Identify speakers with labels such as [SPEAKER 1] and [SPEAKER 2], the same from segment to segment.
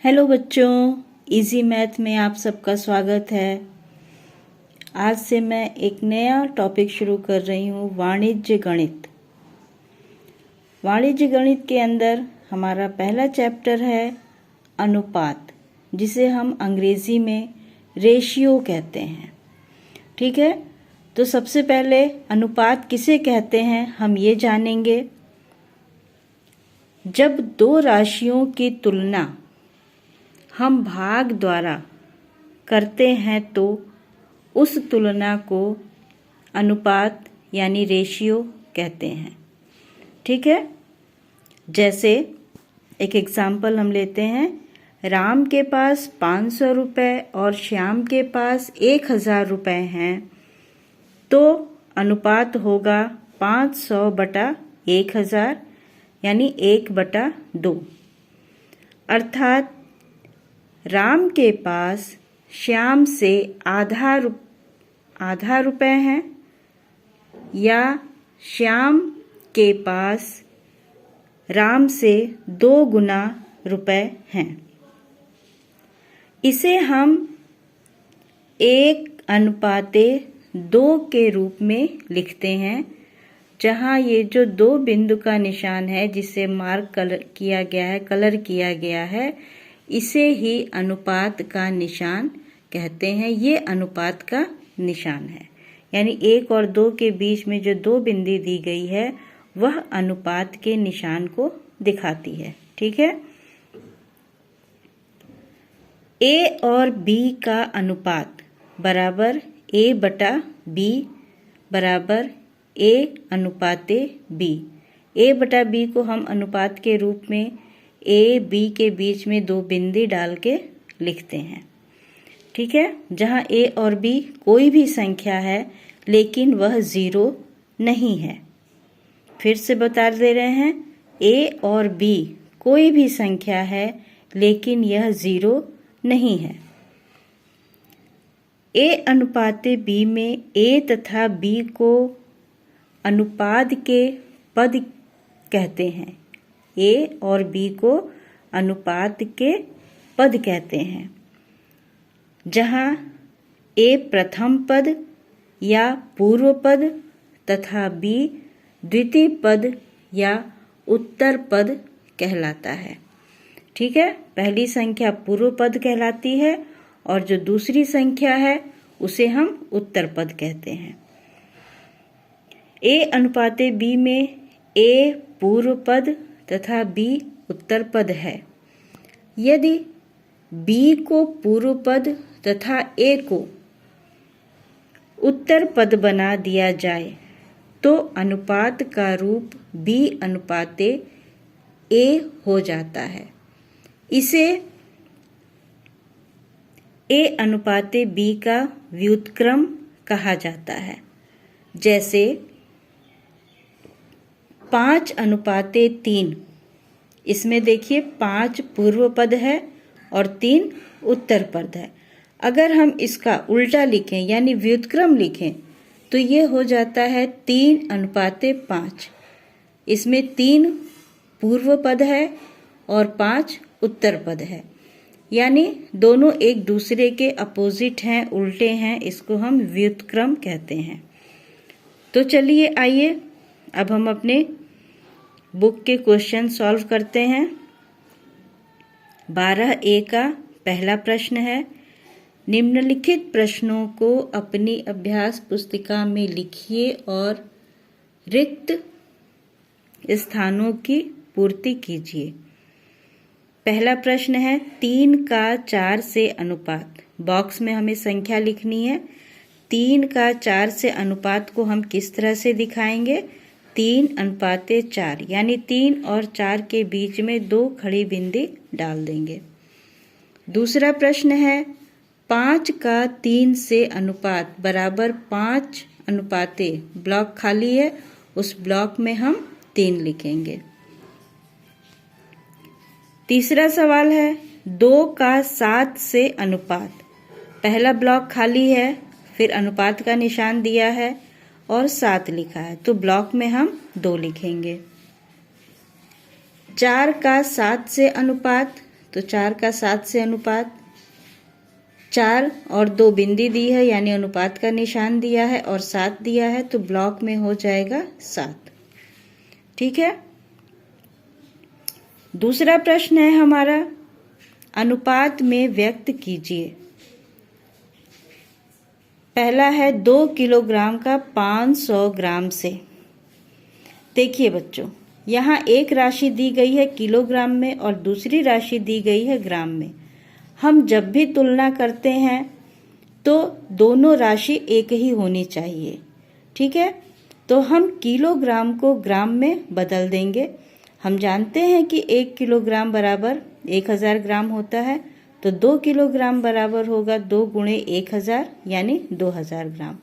[SPEAKER 1] Hello बच्चों, easy math में आप सबका स्वागत है। आज से मैं एक नया टॉपिक शुरू कर रही हूँ, वाणिज्य गणित। वाणिज्य गणित के अंदर हमारा पहला चैप्टर है अनुपात, जिसे हम अंग्रेजी में रेशियो कहते हैं। ठीक है, तो सबसे पहले अनुपात किसे कहते हैं हम ये जानेंगे। जब दो राशियों की तुलना हम भाग द्वारा करते हैं तो उस तुलना को अनुपात यानी रेशियो कहते हैं। ठीक है, जैसे एक एग्जाम्पल हम लेते हैं, राम के पास 500 रुपये और श्याम के पास 1000 रुपये हैं, तो अनुपात होगा 500/1000 यानी 1/2। अर्थात राम के पास श्याम से आधा रुपये हैं या श्याम के पास राम से 2 गुना रुपये हैं। इसे हम 1:2 के रूप में लिखते हैं, जहाँ ये जो 2 बिंदु का निशान है जिसे मार्क कलर किया गया है, इसे ही अनुपात का निशान कहते हैं। ये अनुपात का निशान है, यानी 1 और 2 के बीच में जो 2 बिंदी दी गई है वह अनुपात के निशान को दिखाती है। ठीक है, A और B का अनुपात बराबर A/B बराबर A/B। A/B को हम अनुपात के रूप में A B के बीच में 2 बिंदी डाल के लिखते हैं। ठीक है, जहाँ A और B कोई भी संख्या है लेकिन वह 0 नहीं है। फिर से बता दे रहे हैं, A और B कोई भी संख्या है लेकिन यह 0 नहीं है। A/B में A तथा B को अनुपात के पद कहते हैं। A और B को अनुपात के पद कहते हैं, जहाँ A प्रथम पद या पूर्व पद तथा B द्वितीय पद या उत्तर पद कहलाता है। ठीक है, पहली संख्या पूर्व पद कहलाती है और जो दूसरी संख्या है उसे हम उत्तर पद कहते हैं। A/B में A पूर्व पद तथा B उत्तर पद है। यदि B को पूर्व पद तथा A को उत्तर पद बना दिया जाए तो अनुपात का रूप B/A हो जाता है। इसे A/B का व्युत्क्रम कहा जाता है। जैसे 5/3, इसमें देखिए 5 पूर्व पद है और 3 उत्तर पद है। अगर हम इसका उल्टा लिखें यानी व्युत्क्रम लिखें तो ये हो जाता है 3:5। इसमें 3 पूर्व पद है और 5 उत्तर पद है, यानी दोनों एक दूसरे के अपोजिट हैं, उल्टे हैं। इसको हम व्युत्क्रम कहते हैं। तो चलिए आइए अब हम अपने बुक के क्वेश्चन सॉल्व करते हैं। 12A का पहला प्रश्न है, निम्नलिखित प्रश्नों को अपनी अभ्यास पुस्तिका में लिखिए और रिक्त स्थानों की पूर्ति कीजिए। पहला प्रश्न है, 3 का 4 से अनुपात। बॉक्स में हमें संख्या लिखनी है। 3 का 4 से अनुपात को हम किस तरह से दिखाएंगे? 3:4, यानी 3 और 4 के बीच में 2 खड़ी बिंदी डाल देंगे। दूसरा प्रश्न है, 5 का 3 से अनुपात बराबर 5:। ब्लॉक खाली है, उस ब्लॉक में हम 3 लिखेंगे। तीसरा सवाल है, 2 का 7 से अनुपात। पहला ब्लॉक खाली है, फिर अनुपात का निशान दिया है और 7 लिखा है, तो ब्लॉक में हम 2 लिखेंगे। 4 का 7 से अनुपात, तो 4 का 7 से अनुपात, 4 और 2 बिंदी दी है यानी अनुपात का निशान दिया है और 7 दिया है, तो ब्लॉक में हो जाएगा 7। ठीक है। दूसरा प्रश्न है हमारा, अनुपात में व्यक्त कीजिए। पहला है 2 किलोग्राम का 500 ग्राम से। देखिए बच्चों, यहाँ एक राशि दी गई है किलोग्राम में और दूसरी राशि दी गई है ग्राम में। हम जब भी तुलना करते हैं तो दोनों राशि एक ही होनी चाहिए। ठीक है, तो हम किलोग्राम को ग्राम में बदल देंगे। हम जानते हैं कि 1 किलोग्राम बराबर 1000 ग्राम होता है, तो 2 किलोग्राम बराबर होगा 2 गुणे 1000 यानी 2000 ग्राम।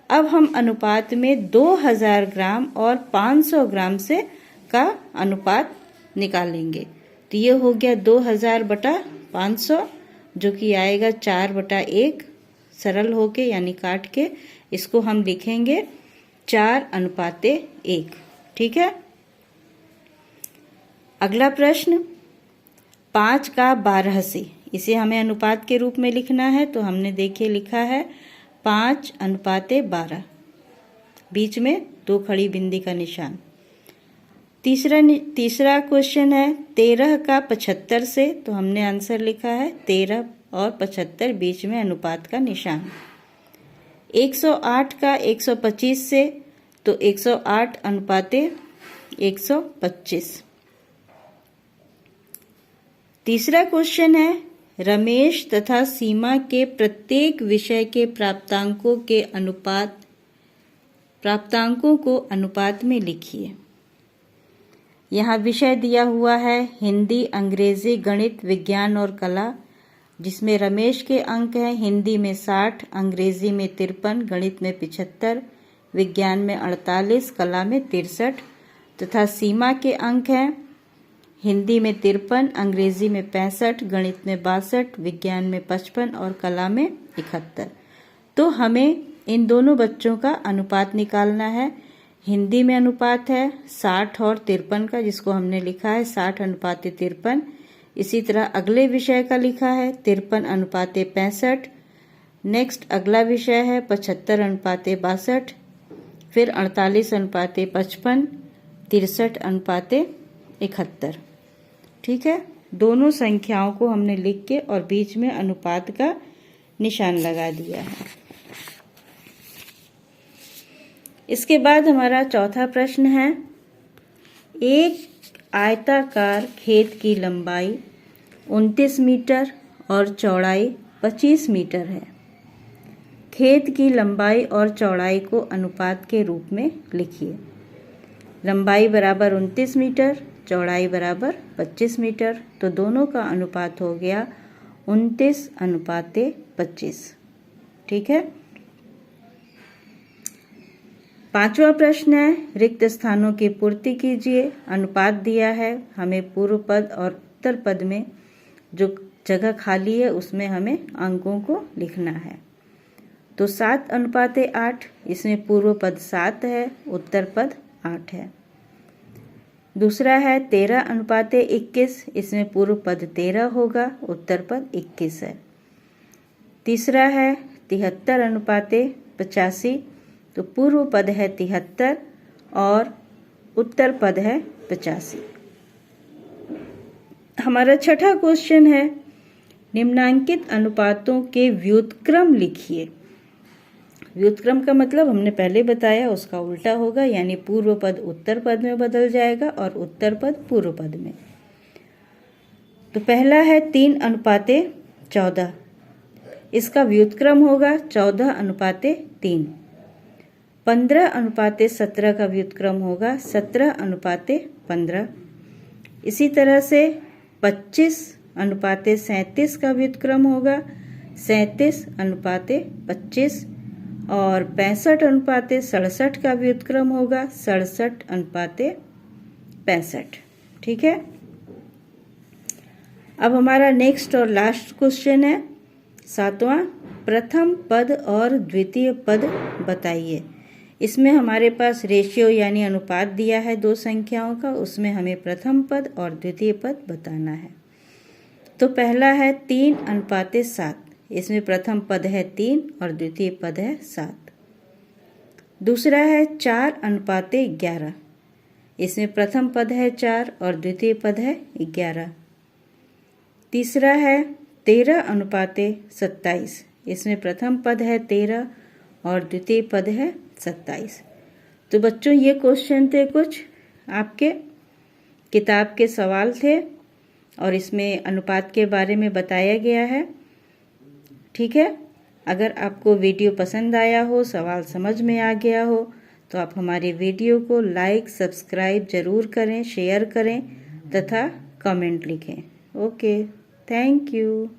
[SPEAKER 1] अब हम अनुपात में 2000 ग्राम और 500 ग्राम से का अनुपात निकालेंगे। तो ये हो गया 2000 बटा 500, जो कि आएगा 4 बटा 1, सरल होके यानी काट के इसको हम लिखेंगे 4:1। ठीक है। अगला प्रश्न, 5 का 12 से, इसे हमें अनुपात के रूप में लिखना है, तो हमने देखिए लिखा है 5:12, बीच में 2 खड़ी बिंदी का निशान। तीसरा क्वेश्चन है 13 का 75 से, तो हमने आंसर लिखा है 13 और 75, बीच में अनुपात का निशान। 108 का 125 से, तो 108:125। तीसरा क्वेश्चन है, रमेश तथा सीमा के प्रत्येक विषय के प्राप्तांकों को अनुपात में लिखिए। यहाँ विषय दिया हुआ है हिंदी, अंग्रेजी, गणित, विज्ञान और कला, जिसमें रमेश के अंक हैं हिंदी में 60, अंग्रेजी में 53, गणित में 75, विज्ञान में 48, कला में 63, तथा सीमा के अंक हैं हिंदी में 53, अंग्रेजी में 65, गणित में 62, विज्ञान में 55 और कला में 71। तो हमें इन दोनों बच्चों का अनुपात निकालना है। हिंदी में अनुपात है 60 और 53 का, जिसको हमने लिखा है 60:53। इसी तरह अगले विषय का लिखा है 53:65। नेक्स्ट अगला विषय है 75:62, फिर 48:55, 63:71। ठीक है, दोनों संख्याओं को हमने लिख के और बीच में अनुपात का निशान लगा दिया है। इसके बाद हमारा चौथा प्रश्न है, एक आयताकार खेत की लंबाई 29 मीटर और चौड़ाई 25 मीटर है। खेत की लंबाई और चौड़ाई को अनुपात के रूप में लिखिए। लंबाई बराबर 29 मीटर, चौड़ाई बराबर 25 मीटर, तो दोनों का अनुपात हो गया 29:25। ठीक है। पांचवा प्रश्न है, रिक्त स्थानों की पूर्ति कीजिए। अनुपात दिया है, हमें पूर्व पद और उत्तर पद में जो जगह खाली है उसमें हमें अंकों को लिखना है। तो 7:8, इसमें पूर्व पद 7 है, उत्तर पद 8 है। दूसरा है 13:21, इसमें पूर्व पद 13 होगा, उत्तर पद 21 है। तीसरा है 73:85, तो पूर्व पद है 73 और उत्तर पद है 85। हमारा छठा क्वेश्चन है, निम्नांकित अनुपातों के व्युत्क्रम लिखिए। व्युत्क्रम का मतलब हमने पहले बताया, उसका उल्टा होगा, यानी पूर्व पद उत्तर पद में बदल जाएगा और उत्तर पद पूर्व पद में। तो पहला है 3:14, इसका व्युत्क्रम होगा 14:3। 15:17 का व्युत्क्रम होगा 17:15। इसी तरह से 25:37 का व्युत्क्रम होगा 37:25 और 65:67 का व्युत्क्रम होगा 67:65। ठीक है। अब हमारा नेक्स्ट और लास्ट क्वेश्चन है 7वां, प्रथम पद और द्वितीय पद बताइए। इसमें हमारे पास रेशियो यानी अनुपात दिया है 2 संख्याओं का, उसमें हमें प्रथम पद और द्वितीय पद बताना है। तो पहला है 3:7। इसमें प्रथम पद है 3 और द्वितीय पद है 7। दूसरा है 4:11। इसमें प्रथम पद है 4 और द्वितीय पद है 11। तीसरा है 13:27। इसमें प्रथम पद है 13 और द्वितीय पद है 27। तो बच्चों ये क्वेश्चन थे, कुछ आपके किताब के सवाल थे और इसमें अनुपात के बारे में बताया गया है। ठीक है, अगर आपको वीडियो पसंद आया हो, सवाल समझ में आ गया हो, तो आप हमारी वीडियो को लाइक सब्सक्राइब जरूर करें, शेयर करें तथा कमेंट लिखें। Okay, thank you.